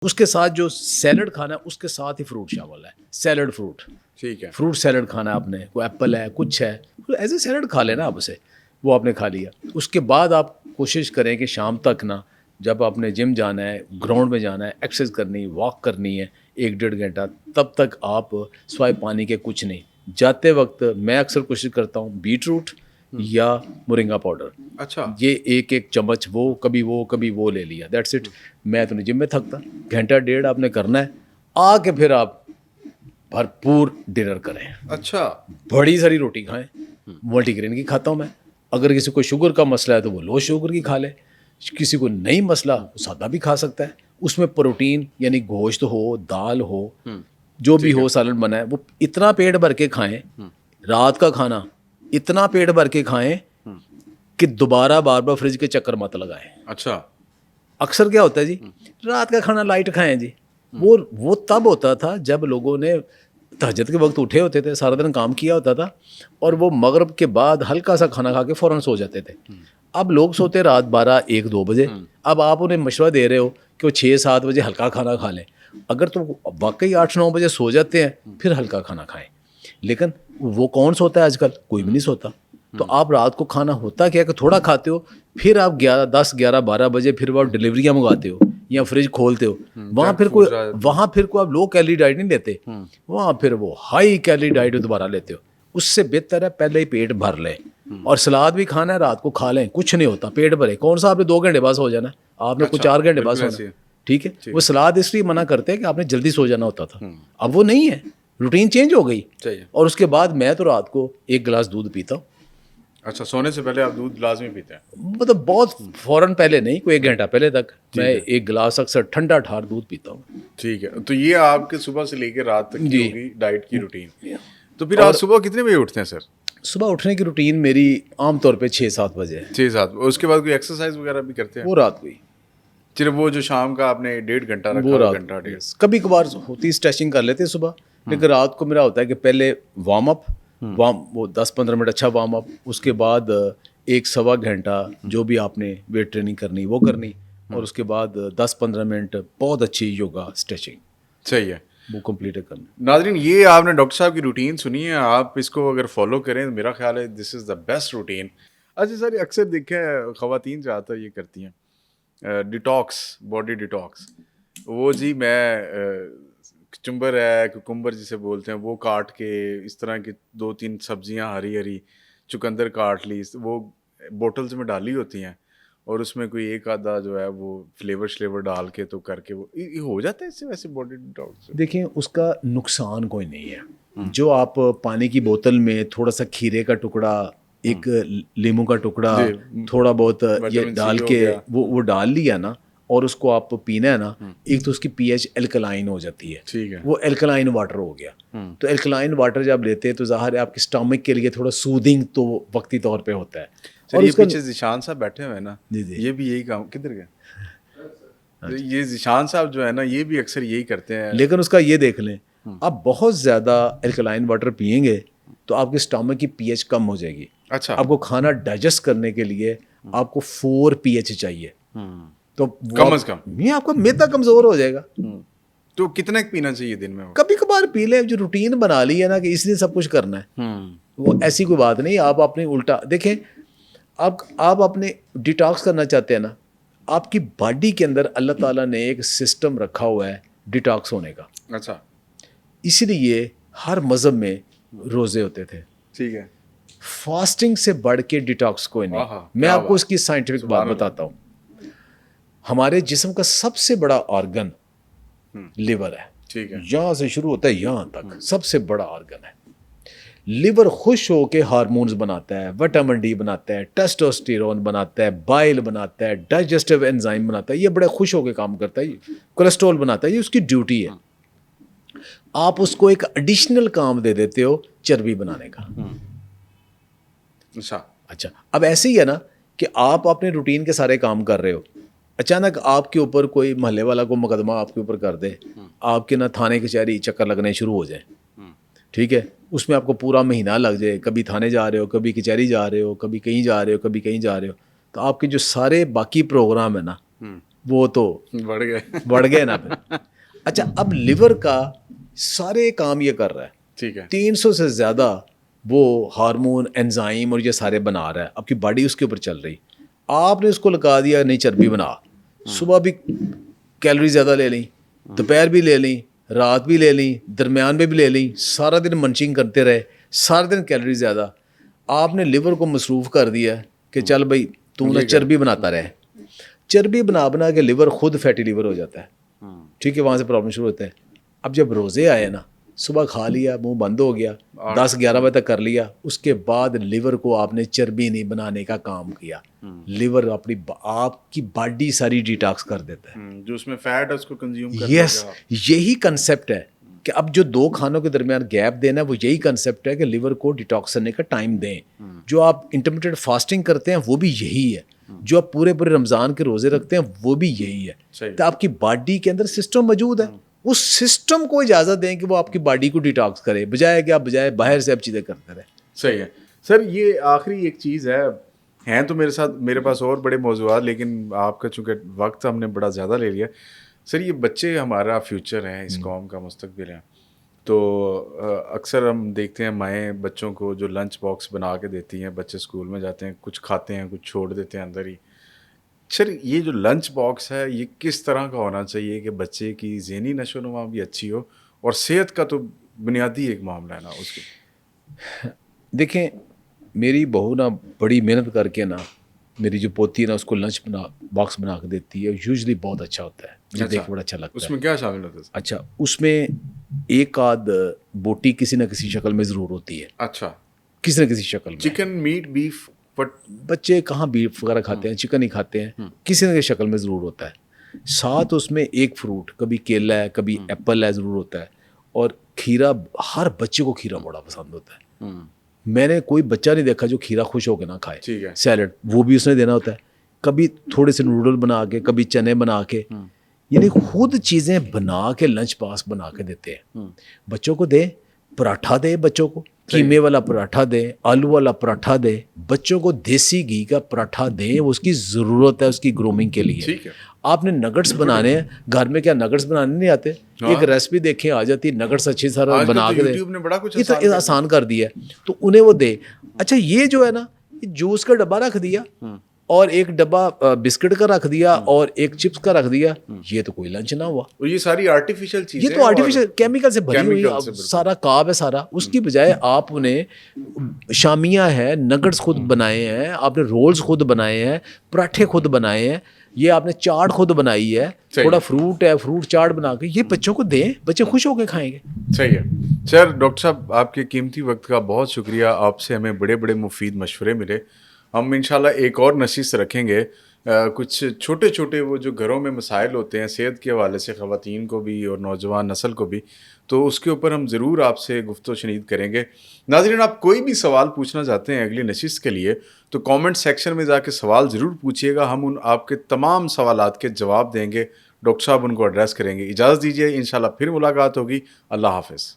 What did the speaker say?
اس کے ساتھ جو سیلڈ کھانا ہے اس کے ساتھ ہی فروٹ شامل ہے, سیلڈ فروٹ, ٹھیک ہے. فروٹ سیلڈ کھانا آپ نے, کوئی ایپل ہے کچھ ہے ایز اے سیلڈ کھا لینا آپ اسے, وہ آپ نے کھا لیا. اس کے بعد آپ کوشش کریں کہ شام تک نا, جب آپ نے جم جانا ہے, گراؤنڈ میں جانا ہے, ایکسرسائز کرنی, واک کرنی ہے 1-1.5 گھنٹہ, تب تک آپ سوائے پانی کے کچھ نہیں. جاتے وقت میں اکثر کوشش کرتا ہوں بیٹ روٹ یا مورنگا پاؤڈر, اچھا, یہ ایک چمچ کبھی وہ لے لیا, دیٹس اٹ. میں تو نہیں جم میں تھکتا. 1-1.5 گھنٹہ آپ نے کرنا ہے, آ کے پھر آپ بھرپور ڈنر کریں. اچھا, بڑی ساری روٹی کھائیں, ملٹی گرین کی کھاتا ہوں میں. اگر کسی کو شوگر کا مسئلہ ہے تو وہ لو شوگر کی کھا لے, کسی کو نہیں مسئلہ وہ سادہ بھی کھا سکتا ہے. اس میں پروٹین یعنی گوشت ہو, دال ہو, جو بھی ہو, سالن بنا ہے, وہ اتنا پیٹ بھر کے کھائیں. رات کا کھانا اتنا پیٹ بھر کے کھائیں کہ دوبارہ بار بار فریج کے چکر مت لگائیں. اچھا, اکثر کیا ہوتا ہے جی, رات کا کھانا لائٹ کھائیں جی. وہ تب ہوتا تھا جب لوگوں نے تہجد کے وقت اٹھے ہوتے تھے, سارا دن کام کیا ہوتا تھا, اور وہ مغرب کے بعد ہلکا سا کھانا کھا کے فوراً سو جاتے تھے. اب لوگ سوتے رات 12-1-2 بجے. اب آپ انہیں مشورہ دے رہے ہو کہ وہ 6-7 بجے ہلکا کھانا کھا لیں. اگر تو واقعی 8-9 بجے سو جاتے ہیں پھر ہلکا کھانا کھائیں. لیکن وہ کون سوتا ہے آج کل, کوئی بھی نہیں سوتا. تو آپ رات کو کھانا ہوتا کیا کہ تھوڑا کھاتے ہو, پھر آپ 10-11-12 بجے پھر وہ ڈلیوریاں منگاتے ہو یا فریج کھولتے ہو. وہاں پھر کوئی آپ لو کیلری ڈائٹ نہیں لیتے, وہاں پھر وہ ہائی کیلری ڈائٹ دوبارہ لیتے ہو. اس سے بہتر ہے پہلے ہی پیٹ بھر لیں, اور سلاد بھی کھانا ہے رات کو کھا لیں, کچھ نہیں ہوتا, پیٹ بھرے. کون سا آپ نے 2 گھنٹے بعد سو جانا ہے, آپ نے کچھ 4 گھنٹے بعد سونا ہے, ٹھیک ہے. وہ سلاد اس لیے منع کرتے ہیں کہ آپ نے جلدی سو جانا ہوتا تھا, اب وہ نہیں ہے, روٹین چینج ہو گئی. اور اس کے بعد میں تو رات کو 1 گلاس دودھ پیتا ہوں. اچھا, سونے سے پہلے آپ دودھ لازمی پیتے ہیں؟ مطلب بہت فوراً پہلے نہیں, کوئی 1 گھنٹہ پہلے تک میں 1 گلاس اکثر ٹھنڈا ٹھار دودھ پیتا ہوں. ٹھیک ہے, تو یہ آپ کے صبح سے لے کے رات تک کی ہوگی ڈائٹ کی روٹین. تو پھر آپ صبح کتنے بجے اٹھتے ہیں سر؟ صبح اٹھنے کی روٹین میری عام طور پہ 6-7 بجے ہے. 6-7. اس کے بعد کوئی ایکسرسائز وغیرہ بھی کرتے ہیں؟ وہ رات کو ہی, صرف وہ جو شام کا آپ نے 1.5 گھنٹہ رکھا, 1 گھنٹہ. کبھی کبھار ہوتی اسٹریچنگ کر لیتے صبح, لیکن رات کو میرا ہوتا ہے کہ پہلے وارم اپ, وہ 10-15 منٹ اچھا وارم اپ, اس کے بعد 1-سوا گھنٹہ جو بھی آپ نے ویٹ ٹریننگ کرنی وہ کرنی, اور اس کے بعد 10-15 منٹ بہت اچھی یوگا اسٹریچنگ. صحیح ہے, وہ کمپلیٹ کرنا. ناظرین یہ آپ نے ڈاکٹر صاحب کی روٹین سنی ہے, آپ اس کو اگر فالو کریں تو میرا خیال ہے دس از دا بیسٹ روٹین. اچھا سر, اکثر دیکھیں خواتین زیادہ تر یہ کرتی ہیں ڈیٹاکس, باڈی ڈیٹاکس. وہ جی میں کچمبر ہے, کوکمبر جسے بولتے ہیں, وہ کاٹ کے اس طرح کی 2-3 سبزیاں ہری چقندر کاٹ لی, وہ بوٹلز میں ڈالی ہوتی ہیں, اور اس میں کوئی 1-آدھا جو ہے وہ فلیور ڈال کے تو کر کے وہ ہو جاتا ہے اس سے ویسے باڈی ڈیٹاکس. دیکھیں اس کا نقصان کوئی نہیں ہے. جو آپ پانی کی بوتل میں تھوڑا سا کھیرے کا ٹکڑا, ایک لیموں کا ٹکڑا, تھوڑا بہت یہ ڈال کے وہ ڈال لیا نا, اور اس کو آپ پینا ہے نا, ایک تو اس کی پی ایچ الکلائن ہو جاتی ہے, ٹھیک ہے, وہ الکلائن واٹر ہو گیا. تو الکلائن واٹر جب لیتے ہیں تو ظاہر ہے آپ کے اسٹمک کے لیے تھوڑا سودنگ تو وقتی طور پہ ہوتا ہے. اور یہ پیچھے ذیشان صاحب بیٹھے ہوئے ہیں نا, یہ بھی یہی کام, کدھر گئے یہ ذیشان صاحب جو ہے نا, یہ بھی اکثر یہی کرتے ہیں. لیکن اس کا یہ دیکھ لیں, آپ بہت زیادہ الکلائن واٹر پئیں گے تو آپ کے اسٹمک کی پی ایچ کم ہو جائے گی. اچھا, آپ کو کھانا ڈائجسٹ کرنے کے لیے آپ کو 4 پی ایچ چاہیے, تو کم از کم یہ آپ کا میدا کمزور ہو جائے گا. تو کتنا پینا چاہیے دن میں؟ کبھی کبھار پی لیں, جو روٹین بنا لی ہے نا کہ اس لیے سب کچھ کرنا ہے, وہ ایسی کوئی بات نہیں. آپ اپنے الٹا دیکھیں, آپ اپنے ڈیٹاکس کرنا چاہتے ہیں نا, آپ کی باڈی کے اندر اللہ تعالیٰ نے ایک سسٹم رکھا ہوا ہے ڈیٹاکس ہونے کا. اچھا, اسی لیے ہر مذہب میں روزے ہوتے تھے. ٹھیک ہے, فاسٹنگ سے بڑھ کے ڈیٹاکس کوئی نہیں. میں آپ کو اس کی سائنٹیفک بات بتاتا ہوں. ہمارے جسم کا سب سے بڑا آرگن لیور ہے. ٹھیک ہے, یہاں سے شروع ہوتا ہے یہاں تک سب سے بڑا آرگن ہے. لیور خوش ہو کے ہارمونز بناتا ہے, وٹامن ڈی بناتا ہے, ٹیسٹوسٹیرون بناتا ہے, بائل بناتا ہے, ڈائجسٹو انزائم بناتا ہے. یہ بڑے خوش ہو کے کام کرتا ہے. کولیسٹرول بناتا ہے, یہ اس کی ڈیوٹی ہے. آپ اس کو ایک ایڈیشنل کام دے دیتے ہو چربی بنانے کا. اچھا, اب ایسے ہی ہے نا کہ آپ اپنے روٹین کے سارے کام کر رہے ہو, اچانک آپ کے اوپر کوئی محلے والا کو مقدمہ آپ کے اوپر کر دے, آپ کے نا تھانے کچہری چکر لگنے شروع ہو جائیں, ٹھیک ہے, اس میں آپ کو پورا مہینہ لگ جائے, کبھی تھانے جا رہے ہو, کبھی کچہری جا رہے ہو, کبھی کہیں جا رہے ہو, کبھی کہیں جا رہے ہو, تو آپ کے جو سارے باقی پروگرام ہیں نا وہ تو بڑھ گئے نا پھر. اچھا اب لیور کا سارے کام یہ کر رہا ہے, ٹھیک ہے, 300 سے زیادہ وہ ہارمون انزائم اور یہ سارے بنا رہا ہے, آپ کی باڈی اس کے اوپر چل رہی. آپ نے اس کو لگا دیا نہیں چربی بنا, صبح بھی کیلوری زیادہ لے لیں, دوپہر بھی لے لیں, رات بھی لے لیں, درمیان میں بھی لے لیں, سارا دن منچنگ کرتے رہے, سارا دن کیلوری زیادہ. آپ نے لیور کو مصروف کر دیا کہ چل بھائی تو نہ چربی بناتا رہے. چربی بنا کے لیور خود فیٹی لیور ہو جاتا ہے, ٹھیک ہے, وہاں سے پرابلم شروع ہوتے ہیں. اب جب روزے آئے نا, صبح کھا لیا, منہ بند ہو گیا, 10-11 بجے تک کر لیا, اس کے بعد لیور کو آپ نے چربی نہیں بنانے کا کام کیا. لیور اپنی آپ کی باڈی ساری ڈیٹاکس کر دیتا ہے, جو اس میں فیٹ ہے اس کو کنزیوم کر یس. یہی کنسیپٹ ہے کہ اب جو 2 کھانوں کے درمیان گیپ دینا ہے, وہ یہی کنسیپٹ ہے کہ لیور کو ڈیٹاکس کرنے کا ٹائم دیں. جو آپ انٹرمیٹیڈ فاسٹنگ کرتے ہیں وہ بھی یہی ہے, جو آپ پورے رمضان کے روزے رکھتے ہیں وہ بھی یہی ہے. تو آپ کی باڈی کے اندر سسٹم موجود ہے, اس سسٹم کو اجازت دیں کہ وہ آپ کی باڈی کو ڈیٹاکس کرے, بجائے کہ آپ باہر سے اب چیزیں کرتے رہیں. صحیح ہے سر. یہ آخری ایک چیز ہے تو میرے پاس اور بڑے موضوعات, لیکن آپ کا چونکہ وقت ہم نے بڑا زیادہ لے لیا. سر یہ بچے ہمارا فیوچر ہیں, اس قوم کا مستقبل ہے. تو اکثر ہم دیکھتے ہیں مائیں بچوں کو جو لنچ باکس بنا کے دیتی ہیں, بچے اسکول میں جاتے ہیں, کچھ کھاتے ہیں, کچھ چھوڑ دیتے ہیں اندر ہی. سر یہ جو لنچ باکس ہے یہ کس طرح کا ہونا چاہیے کہ بچے کی ذہنی نشو و نما بھی اچھی ہو, اور صحت کا تو بنیادی ایک معاملہ ہے نا اس کے. دیکھیں میری بہو نا بڑی محنت کر کے نا, میری جو پوتی ہے نا اس کو لنچ باکس بنا کے دیتی ہے, یوزلی بہت اچھا ہوتا ہے, مجھے دیکھ کے بڑا اچھا لگتا ہے. اس میں کیا شامل ہوتا ہے؟ اچھا اس میں ایک آدھ بوٹی کسی نہ کسی شکل میں ضرور ہوتی ہے. اچھا, کسی نہ کسی شکل میں. چکن, میٹ, بیف, بچے کہاں بیف وغیرہ کھاتے ہیں, چکن ہی کھاتے ہیں, کسی نہ کسی شکل میں ضرور ہوتا ہے. ساتھ اس میں ایک فروٹ, کبھی کیلا ہے, کبھی ایپل ہے, ضرور ہوتا ہے. اور کھیرا, ہر بچے کو کھیرا بڑا پسند ہوتا ہے. میں نے کوئی بچہ نہیں دیکھا جو کھیرا خوش ہو کے نہ کھائے. سیلڈ وہ بھی اس نے دینا ہوتا ہے, کبھی تھوڑے سے نوڈل بنا کے, کبھی چنے بنا کے, یعنی خود چیزیں بنا کے لنچ باکس بنا کے دیتے ہیں. بچوں کو دے, پراٹھا دے, بچوں کو قیمے والا پراٹھا دے, آلو والا پراٹھا دے, بچوں کو دیسی گھی کا پراٹھا دیں, وہ اس کی ضرورت ہے اس کی گرومنگ کے لیے. آپ نے نگٹس بنانے ہیں گھر میں, کیا نگٹس بنانے نہیں آتے؟ ایک ریسپی دیکھیں آ جاتی, نگٹس اچھی طرح بنا کے دیں, یہ آسان کر دیا ہے, تو انہیں وہ دے. اچھا یہ جو ہے نا, جوس کا ڈبہ رکھ دیا, اور ایک ڈبہ بسکٹ کا رکھ دیا, اور ایک چپس کا رکھ دیا, یہ تو کوئی لنچ نہ ہوا. اور یہ ساری آرٹیفیشل چیزیں, یہ تو آرٹیفیشل کیمیکل سے بھری ہوئی سارا کاب ہے سارا. اس کی بجائے آپ نے شامیہ ہے, نگٹس خود بنائے ہیں آپ نے, رولز خود بنائے ہیں, پراٹھے خود بنائے ہیں, یہ آپ نے چاٹ خود بنائی ہے, تھوڑا فروٹ ہے, فروٹ چاٹ بنا کے یہ بچوں کو دیں, بچے خوش ہو کے کھائیں گے. صحیح ہے سر. ڈاکٹر صاحب آپ کے قیمتی وقت کا بہت شکریہ, آپ سے ہمیں بڑے بڑے مفید مشورے ملے. ہم انشاءاللہ ایک اور نشست رکھیں گے, کچھ چھوٹے چھوٹے وہ جو گھروں میں مسائل ہوتے ہیں صحت کے حوالے سے, خواتین کو بھی اور نوجوان نسل کو بھی, تو اس کے اوپر ہم ضرور آپ سے گفت و شنید کریں گے. ناظرین, آپ کوئی بھی سوال پوچھنا چاہتے ہیں اگلی نشست کے لیے تو کامنٹ سیکشن میں جا کے سوال ضرور پوچھیے گا, ہم آپ کے تمام سوالات کے جواب دیں گے, ڈاکٹر صاحب ان کو ایڈریس کریں گے. اجازت دیجیے, انشاءاللہ پھر ملاقات ہوگی. اللہ حافظ.